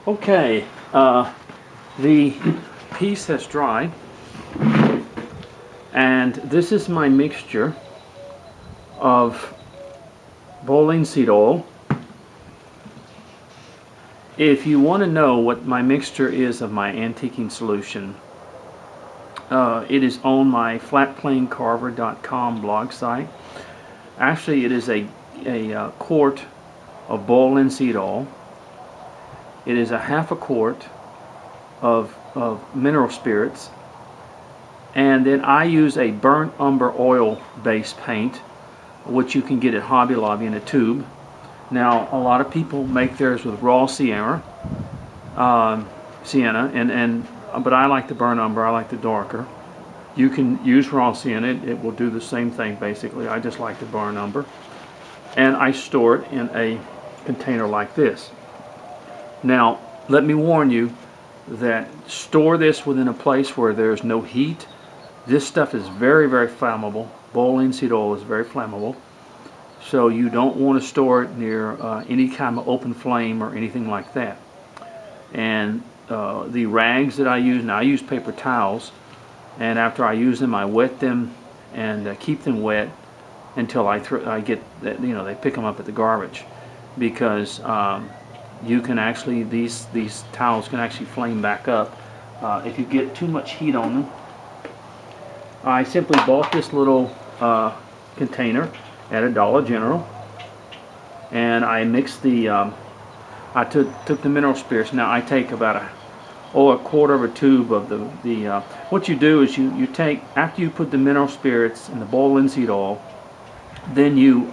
Okay, the piece has dried, and this is my mixture of bowling seed oil. If you want to know what my mixture is of my antiquing solution, it is on my flatplanecarver.com blog site. Actually, it is a quart of bowling seed oil. It is a half a quart of mineral spirits, and then I use a burnt umber oil based paint, which you can get at Hobby Lobby in a tube. Now, a lot of people make theirs with raw sienna, but I like the burnt umber. I like the darker. You can use raw sienna; it will do the same thing basically. I just like the burnt umber, and I store it in a container like this. Now, let me warn you that store this within a place where there's no heat. This stuff is very, very flammable. Bowling seed oil is very flammable. So you don't want to store it near any kind of open flame or anything like that. And the rags that I use, now I use paper towels, and after I use them I wet them and keep them wet until I get that, they pick them up at the garbage, because you can actually, these towels can actually flame back up if you get too much heat on them. I simply bought this little container at a Dollar General, and I mixed the I took the mineral spirits. Now I take about a quarter of a tube of the what you do is you take, after you put the mineral spirits and the bowling seed oil, then you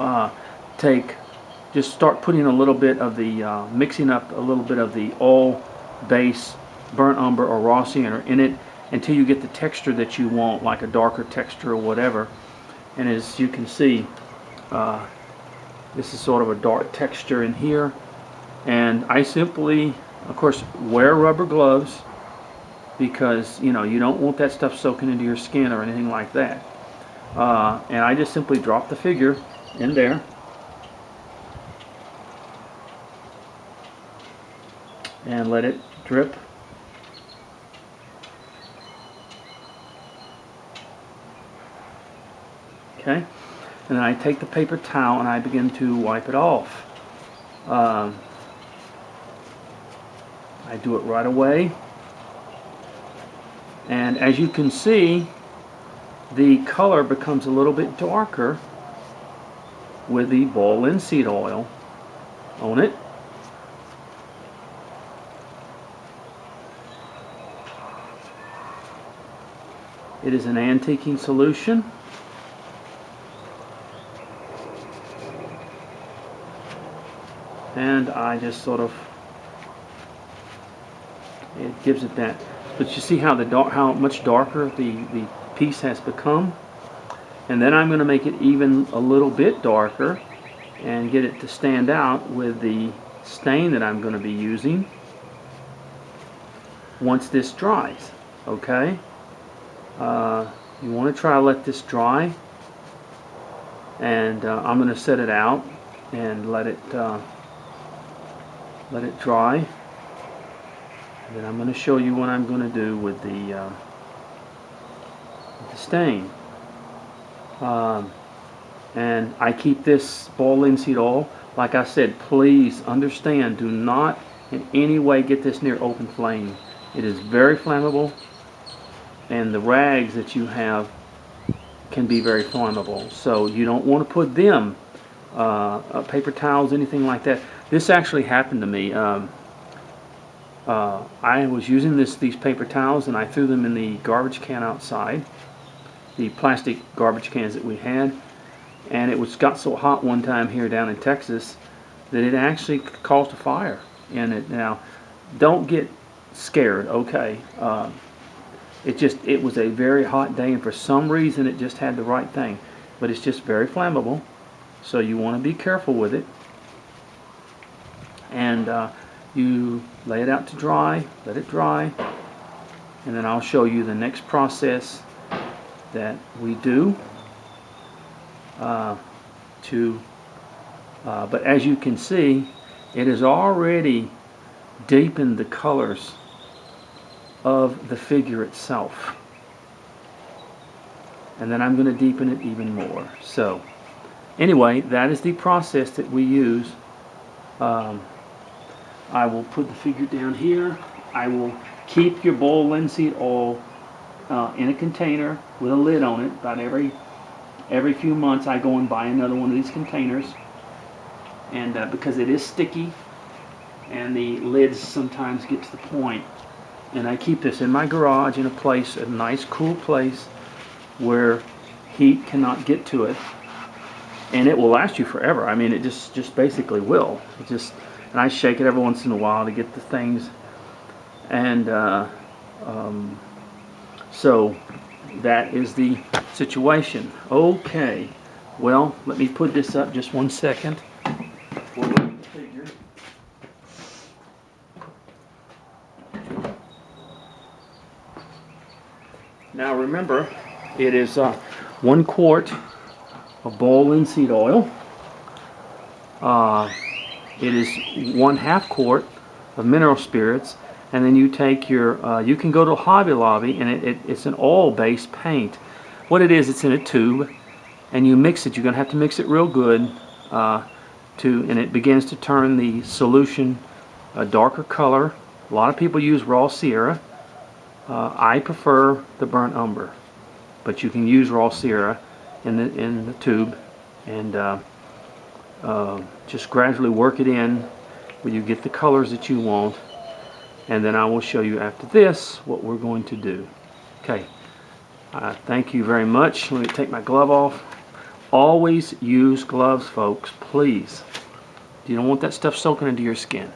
just start putting a little bit of the mixing up a little bit of the oil base, burnt umber or raw sienna in it until you get the texture that you want, like a darker texture or whatever. And as you can see, this is sort of a dark texture in here. And I simply, of course, wear rubber gloves, because you don't want that stuff soaking into your skin or anything like that. And I just simply drop the figure in there, and let it drip. Okay, and then I take the paper towel and I begin to wipe it off. I do it right away, and as you can see, the color becomes a little bit darker with the bowling seed oil on it. It is an antiquing solution. And I just sort of, it gives it that. But you see how how much darker the piece has become? And then I'm going to make it even a little bit darker and get it to stand out with the stain that I'm going to be using once this dries. Okay? You want to try to let this dry, and I'm going to set it out and let it dry. And then I'm going to show you what I'm going to do with the stain. And I keep this bowling seed oil. Like I said, please understand, do not in any way get this near open flame. It is very flammable, and the rags that you have can be very flammable. So you don't want to put them, paper towels, anything like that. This actually happened to me. I was using these paper towels, and I threw them in the garbage can outside, the plastic garbage cans that we had, and it got so hot one time here down in Texas that it actually caused a fire in it. Now, don't get scared, okay? It was a very hot day, and for some reason it just had the right thing, but it's just very flammable, so you want to be careful with it. And you lay it out to dry, let it dry, and then I'll show you the next process that we do. But as you can see, it is already deepen the colors of the figure itself. And then I'm going to deepen it even more. So anyway, that is the process that we use. I will put the figure down here. I will keep your bowl linseed oil in a container with a lid on it. About every few months I go and buy another one of these containers, and because it is sticky and the lids sometimes get to the point, and I keep this in my garage in a place, a nice cool place where heat cannot get to it, and it will last you forever. I mean, it just basically will. And I shake it every once in a while to get the things, and so that is the situation. Okay, well, let me put this up just 1 second. We'll look at the figure. Now remember, it is 1 quart of bowl linseed oil. It is 1/2 quart of mineral spirits, and then you take your, you can go to Hobby Lobby, and it's an oil-based paint. What it is, it's in a tube, and you mix it. You're going to have to mix it real good, and it begins to turn the solution a darker color. A lot of people use raw Sierra. I prefer the burnt umber, but you can use raw Sierra in the tube, and just gradually work it in where you get the colors that you want, and then I will show you after this what we're going to do. Okay, thank you very much. Let me take my glove off. Always use gloves, folks, please. You don't want that stuff soaking into your skin.